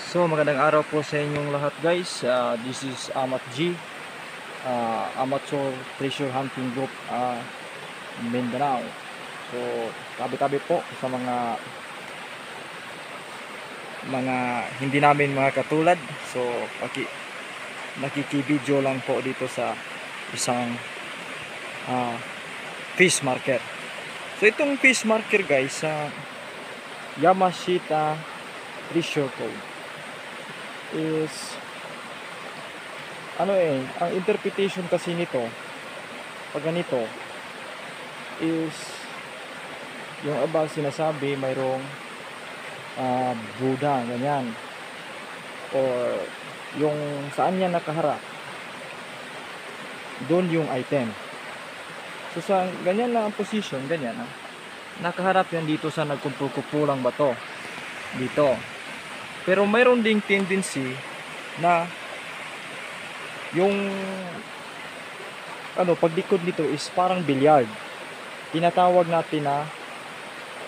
So magandang araw po sa inyong lahat guys. This is Amat G, Amateur Treasure Hunting Group, Mindanao. So tabi-tabi po sa mga hindi namin mga katulad. So nakikibideo lang po dito sa isang fish market. So itong fish market guys sa Yamashita Treasure Cove is ang interpretation kasi nito pag ganito is yung iba sinasabi mayroong Buddha ganyan, or yung saan niya nakaharap doon yung item. So sa ganyan na position, ganyan nakaharap yan dito sa nagkumpul-kumpulang bato dito. Pero mayroon ding tendency na yung paglikod nito is parang billiard. Tinatawag natin na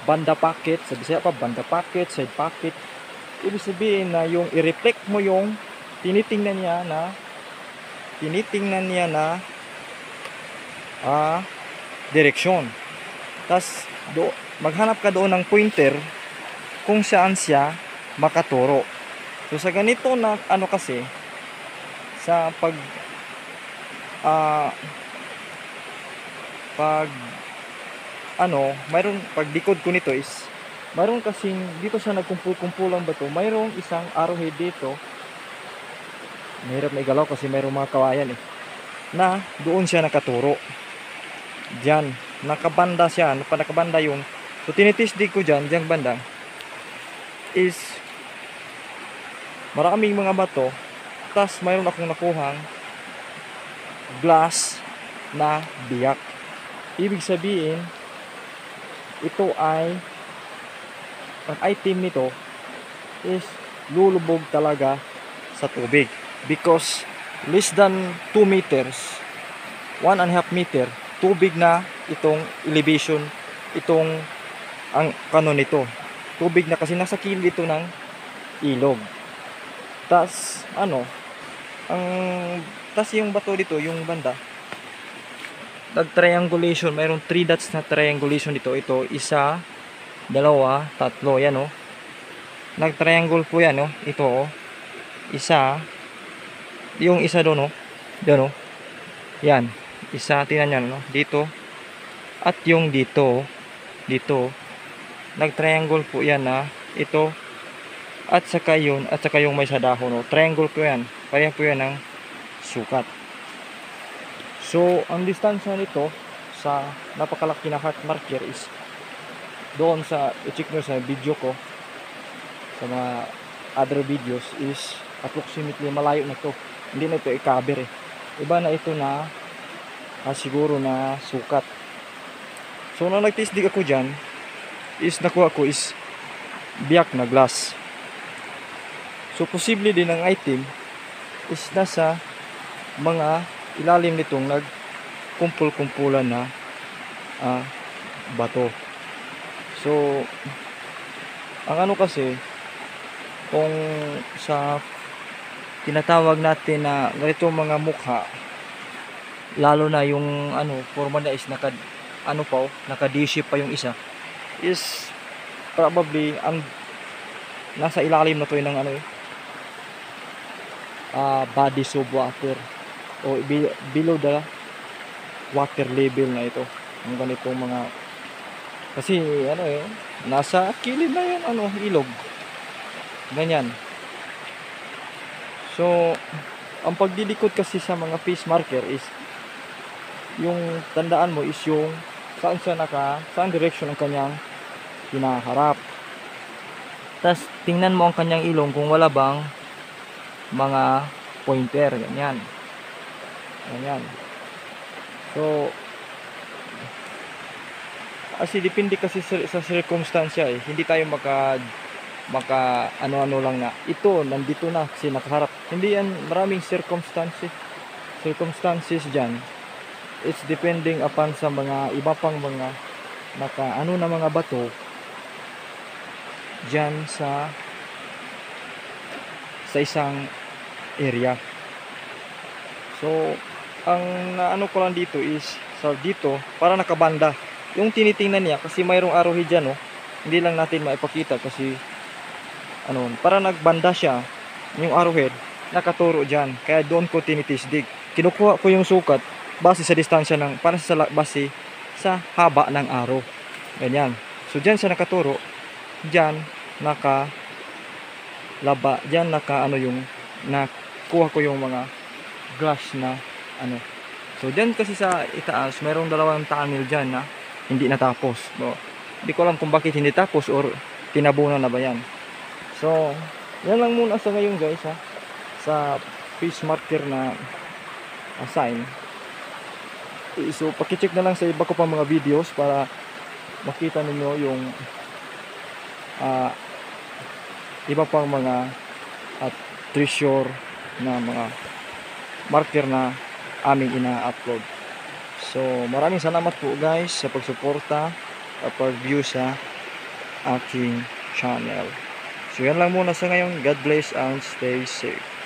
banda pocket, sa Bisaya pa banda pocket, side pocket. Ibig sabihin na yung i-reflect mo yung tinitingnan niya na direksyon. Tas maghanap ka doon ng pointer kung saan siya makaturo. So sa ganito na kasi sa mayroon paglikod ko nito is mayroon kasing dito sa nagkumpul-kumpulang bato, mayroong isang arrowhead dito. Mahirap na igalaw kasi mayroong mga kawayan na doon siya nakaturo. Diyan, nakabanda siya, nakabanda yung so tinitisdig ko diyan banda is maraming mga bato, tas mayroon akong nakuhang glass na biyak. Ibig sabihin ito ay ang item nito is lulubog talaga sa tubig because less than 2 meters, 1.5 meter tubig na itong elevation, itong ang kanon nito tubig na kasi nasa kilid ito ng ilog. Tas yung bato dito, yung banda nag-triangulation, mayroong 3 dots na triangulation dito. Ito, isa, dalawa, tatlo, yan nag-triangle po yan ito isa, yung isa doon yan yan, isa, tingnan nyo dito, at yung dito nag-triangle po yan ito, at saka yun, at saka yung may sa dahon triangle po yan, kaya po yan ang sukat. So ang distansya nito sa napakalaki na heart marker is doon sa i-check nyo sa video ko, sa mga other videos, is approximately malayo na to, hindi na ito i-cover iba na ito na siguro na sukat. So nung nag-tisdig ako dyan is nakuha ko is biyak na glass. So posible din ang item is nasa mga ilalim nitong nagkumpul-kumpulan na bato. So ang kasi kung sa tinatawag natin na ganito mga mukha, lalo na yung forma na is naka-D-shape pa yung isa, is probably ang nasa ilalim na to ng body of water o below the water level na ito ang ganitong mga, kasi nasa kilid na yan ilog ganyan. So ang pagdilikod kasi sa mga fish marker is yung tandaan mo is yung saan direction ang kanyang hinaharap. Tas tingnan mo ang kanyang ilong kung wala bang mga pointer, ganyan. So kasi depende kasi sa circumstansya hindi tayo maka ano lang na ito nandito na kasi nakaharap. Hindi yan, maraming circumstances dyan. It's depending upon sa mga iba pang mga na mga bato dyan sa sa isang area. So ang naano ko lang dito is sa dito para nakabanda yung tinitingnan niya kasi mayroong arrowhead dyan, hindi lang natin maipakita kasi ano, para nagbanda siya yung arrowhead nakaturo dyan, kaya doon ko tinitisdig, kinukuha ko yung sukat base sa distansya ng base sa haba ng arrow, ganyan. So dyan siya nakaturo, dyan naka laba, dyan naka ano yung nakuha ko yung mga glass na ano. So dyan kasi sa itaas mayroong dalawang tunnel dyan na hindi natapos, no? Hindi ko alam kung bakit hindi tapos or tinabunan na ba yan. So yan lang muna sa ngayon guys, ha, sa fish marker na assign. So pakicheck na lang sa iba ko pang mga videos para makita ninyo yung iba pang mga treasure na mga marker na aming ina-upload. So maraming salamat po guys sa pagsuporta at pag-view sa aking channel. So yan lang muna sa ngayon. God bless and stay safe.